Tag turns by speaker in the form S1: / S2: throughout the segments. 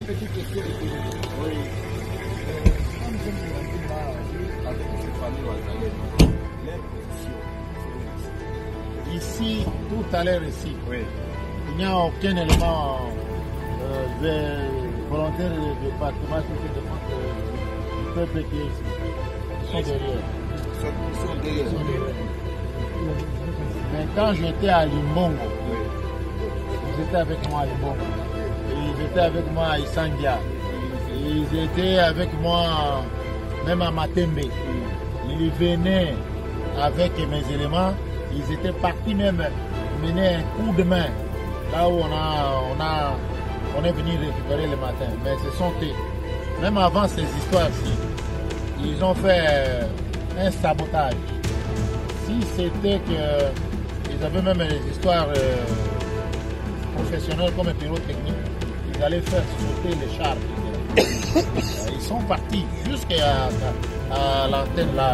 S1: Petite question. Oui. Comme je me dis là, avec ces familles wazalendo, les positions. Ici, tout à l'heure ici, oui. Il n'y a aucun élément volontaire du département du peuple qui est ici. Ils sont derrière. Ils sont derrière. Mais quand j'étais à Limbongo, ils étaient avec moi à Limbongo. Ils étaient avec moi à Isangia. Ils étaient avec moi même à Matembe. Ils venaient avec mes éléments. Ils étaient partis même mener un coup de main. Là où on est venu récupérer le matin. Mais ce sont eux. Même avant ces histoires-ci, ils ont fait un sabotage. Si c'était qu'ils avaient même des histoires professionnelles comme un pyrotechnique, ils allaient faire sauter les chars. Ils sont partis jusqu'à l'antenne là,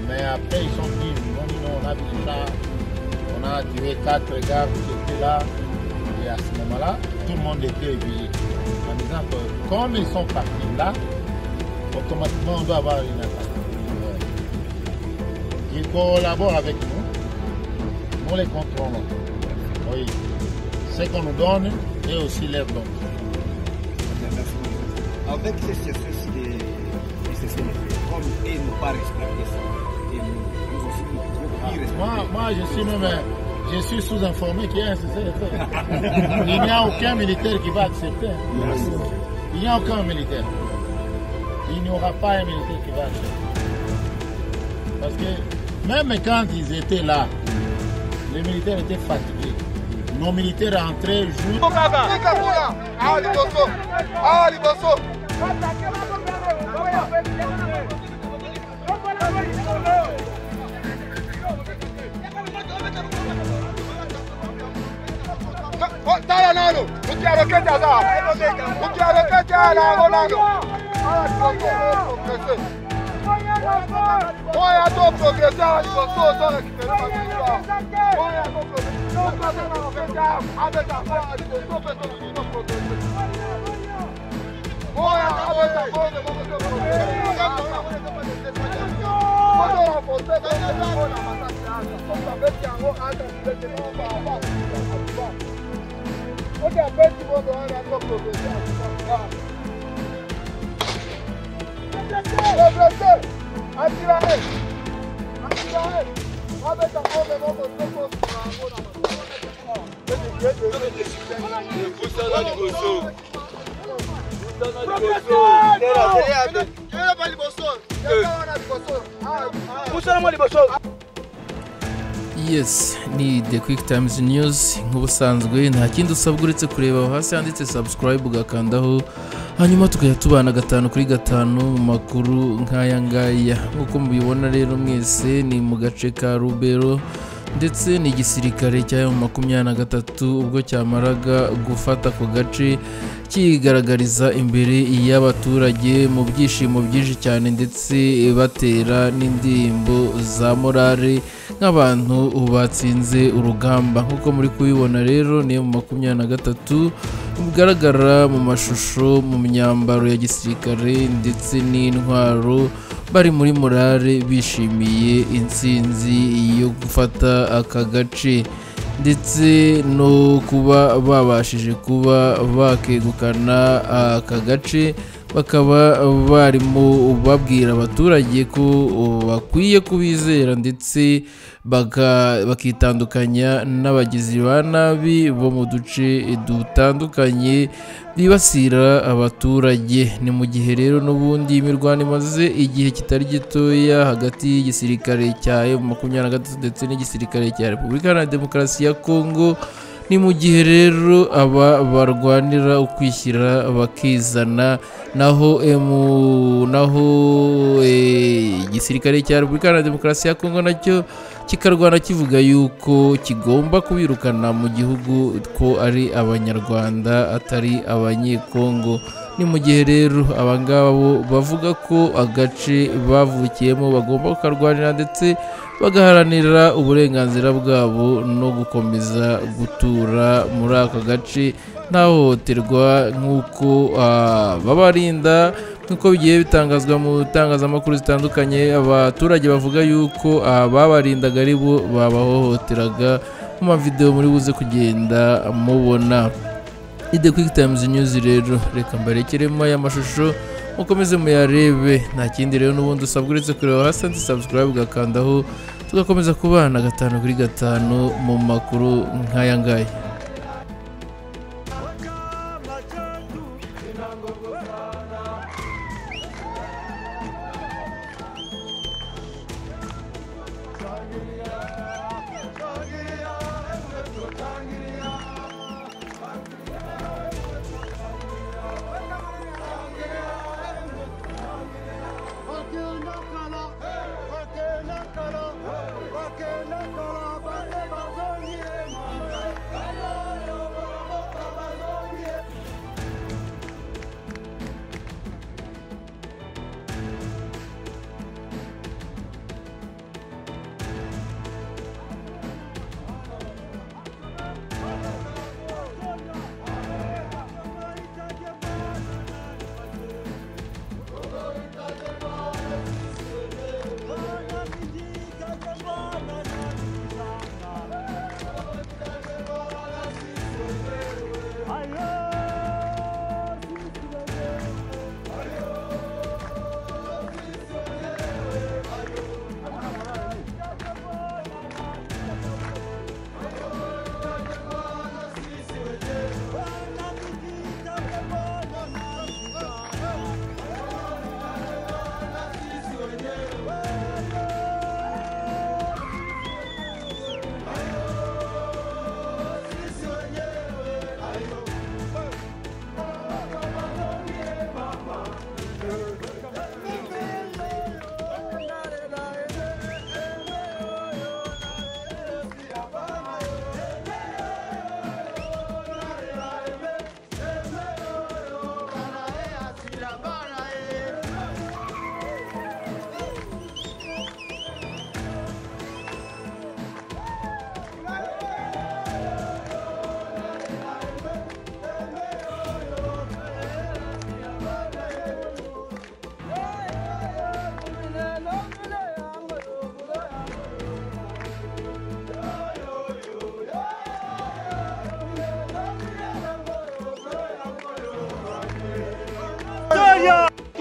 S1: mais après ils sont dit non, on a vu les chars, on a tué 4 gars qui étaient là, et à ce moment-là, tout le monde était éveillé. En disant que comme ils sont partis là, automatiquement on doit avoir une attaque. Ils collaborent avec nous, nous les contrôlons. Oui. Ce qu'on nous donne et aussi leur donne.
S2: Avec ces ceci des comme ils n'ont pas respecté ça, et nous aussi nous
S1: moi je suis sous-informé qu'il y a un CCF. Il n'y a aucun militaire qui va accepter. Il n'y a aucun militaire. Il n'y aura pas un militaire qui va accepter. Parce que même quand ils étaient là, les militaires étaient fatigués. Nos militaires entraient juste.
S3: Yes, ni The Quick Times News nk'ubusanzwe nta kindi usabwa uretse kureba hasi handitse subscribe ugakandaho hanyuma tukajya tubana 5 kuri 5 mu makuru nk'aya ngaya. Nk'uko mubibona rero mwese ni mu gace ka Rubero ndetse ni igisirikare cya M23 ubwo cyamaraga gufata ku gace kigaragariza imbere y'abaturage mu byishimo byinshi cyane ndetse batera n'indirimbo za morale nk'abantu batsinze urugamba. Nk'uko muri kubibona rero ni M23 bigaragara mu mashusho mu myambaro ya gisirikare ndetse n'intwaro bari muri morale bishimiye intsinzi yo gufata aka gace ndetse no kuba babashije kuba bakegukana aka gace. Bakaba barimo babwira abaturage ko bakwiye kubizera ndetse bakitandukanya n'abagizi ba nabi bo mu duce dutandukanye bibasira abaturage. Ni mu gihe rero n'ubundi imirwano imaze igihe kitari gitoya hagati y'igisirikare cya M23 ndetse n'igisirikare cya Repubulika Iharanira Demokarasi ya Kongo. Ni mu gihe rero aba barwanira ukwishyira bakizana naho igisirikare cya Repubulika Iharanira Demokarasi ya Kongo nacyo kikarwana kivuga yuko kigomba kubirukana mu gihugu ko ari abanyarwanda atari abanyekongo. Ni mu gihe rero abangabo bavuga ko agace bavukiyemo bagomba kukarwanira ndetse bagaharanira uburenganzira bwabo no gukomeza gutura muri aka gace nta hohoterwa nk'uko babarinda nk'uko bigiye bitangazwa mu itangazamakuru zitandukanye. Abaturage bavuga yuko babarindaga ari bo babahohoteraga mu mavideo muri buze kugenda mubona. The Quick Times News rero reka mbarekeremo aya mashusho mukomeze muyarebe, nta kindi rero n'ubundi usabwa uretse kureba hasi andi subscribe ugakandaho, tugakomeza kubana 5 kuri 5 mu makuru nk'aya ngaya.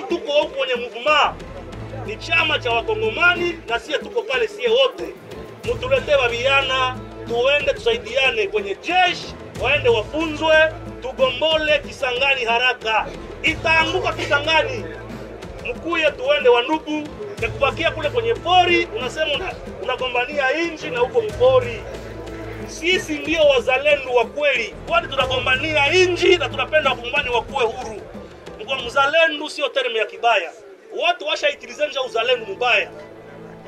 S4: Tuko kwenye mvuma ni chama cha Wakongomani na sie tuko pale sie wote. Mtuletee wabiana tuende tusaidiane kwenye jeshi, waende wafunzwe, tugombole Kisangani haraka. Itaanguka Kisangani. Mkuye tuende wandugu, na kubakia kule kwenye pori unasema unagombania inji na huko mpori. Sisi ndio wazalendo wa kweli. Kwani tunagombania inji na tunapenda wakumbani wakuwe huru. Kwa mzalendo sio terme ya kibaya. Watu washaitilizenja uzalendo mbaya.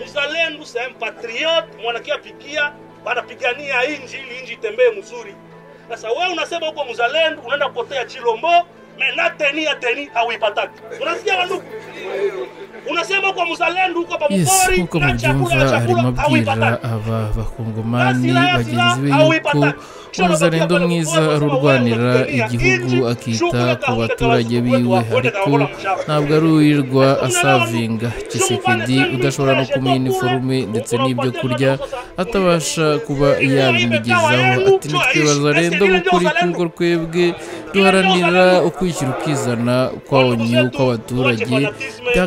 S4: Mzalendo c'est un patriote, mwanakia pigia, wanapigania inji ili inji itembee mzuri. Sasa wewe unasema uko mzalendo, unaenda kupotea Chilombo, na teni hauipataki. Unasikia wandugu? Unasema uko mzalendo uko pa mpori, na chakula hauipataki.
S3: Aba bakongomani bagenzi be yuko umuzalendo mwiza arurwanira igihugu akita ku baturage biwe, ariko ntabwo aruirwa asavinga Tshisekedi udashobora no kumuha iniforume ndetse n'ibyo kurya atabasha kuba yabimugezaho. Ati nitwe bazalendo bukuri kuko twebwe duharanira ukwishyira ukizana kw'abonye kw'abaturage,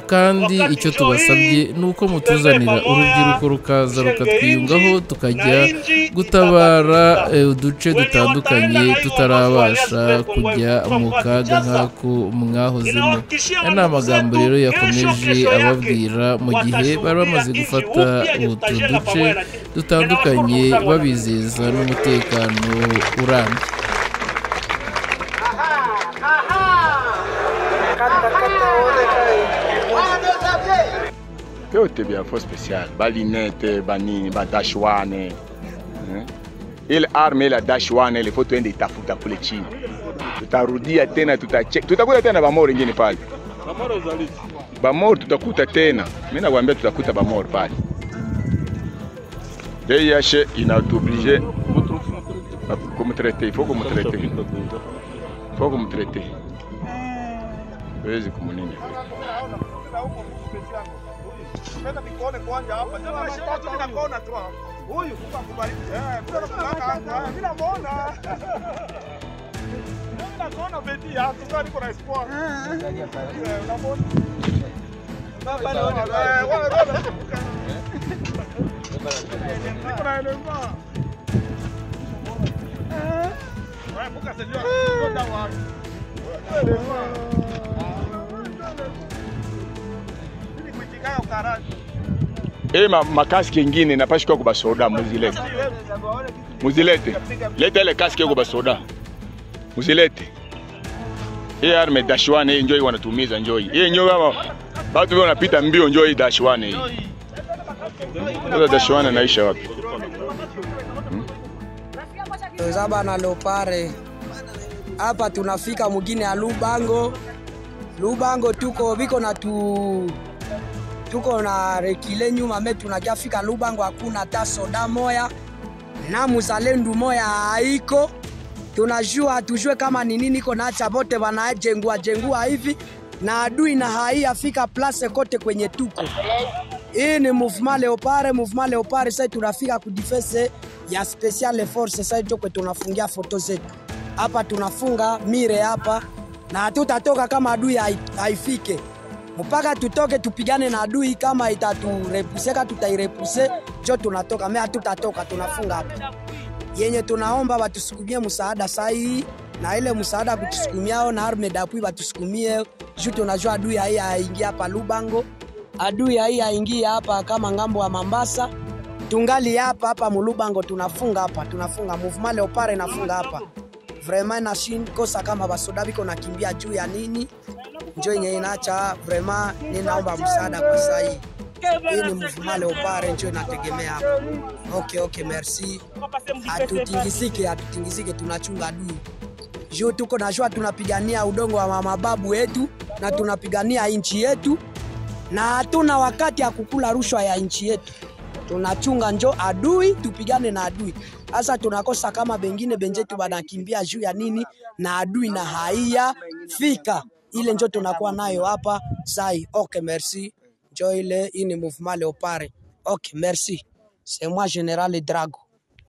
S3: kandi icyo tubasabye nuko mutuzanira urubyiruko rukaza rukatwiyungaho tukajya gutabara uduce dutandukanye tutarabasha kujya mu kaga nk'ako mwahozemo. Ni amagambo rero yakomeje ababwira mu gihe bari bamaze gufata utu duce dutandukanye babizeza n'umutekano urambye.
S5: Yote bien force spéciale, balinete, banini, badashwane. Ile arme la dashwane ile foto ende itafuta kule chini. Tutarudia tena tutacheka. Tutakuta tena bamoro ingine pale. Bamoro zaliti. Bamoro tutakuta tena. Mimi nakwambia tutakuta bamoro pale. DIH inatoblige. Comment traiter, il faut comment traiter. faut kumtraiter. Wezi kumunini.
S2: Nenda nikuone kwanza hapa. Jamaa ninakuona tu. Huyu kukubariki. Mimi namuona. Mimi nakuona beti ya tunga niko na espoir. Unamuona? Baba wewe. Niko na elema. Wewe buka sio. Ndio wapi?
S5: Makaski ingine napashika kwa basoda muzilete. Muzilete. Leta ile kaski kwa basoda. Muzilete. Hii arme dashwane hii njoo wanatumiza njoo. Hii njoo kama watu wanapita mbio njoo hii dashwane hii. Ndio dashwane naisha wapi?
S6: Zaba na Leopare. Hapa tunafika mugine ya Lubango. Lubango tuko biko na tuko na rekile nyuma me tunajafika Lubango hakuna hata soda moya na muzalendo moya haiko. Tunajua hatujue kama ni nini iko naacha bote wanajengua hivi na adui na haiyafika place kote kwenye tuko. Hii ni Mouvement Leopare sasa tunafika ku defense ya special force sasa tuko tunafungia foto zetu. Hapa tunafunga mire hapa na hatutatoka kama adui haifike. Mpaka tutoke tupigane na adui kama itaturepuseka tutairepuse jo tunatoka mimi hatutatoka tunafunga hapa. Yenye tunaomba watusukumie msaada sahi na ile msaada kutusukumiao na arme d'appui watusukumie juu tunajua adui haingia hapa Lubango. Adui haingia hapa kama ngambo ya Mambasa. Tungali hapa Mulubango tunafunga hapa tunafunga Mouvement Leopare nafunga hapa. Vraiment na shin kosa kama basoda biko nakimbia juu ya nini? Njoo yenye inaacha vraiment ninaomba msaada kwa sahi. Hii ni Mouvement Leopare njoo inategemea hapa. Okay, merci. Hatutingizike tunachunga adui. Juu tuko najua tunapigania udongo wa mababu yetu na tunapigania nchi yetu na hatuna wakati ya kukula rushwa ya nchi yetu. Tunachunga njoo adui tupigane na adui. Sasa tunakosa kama bengine benjetu banakimbia juu ya nini na adui na haia fika. Ile njoo tunakuwa nayo hapa sai. Okay, merci. Njoo ile ini Mouvement Leopare. Okay, merci. C'est moi Général Drago.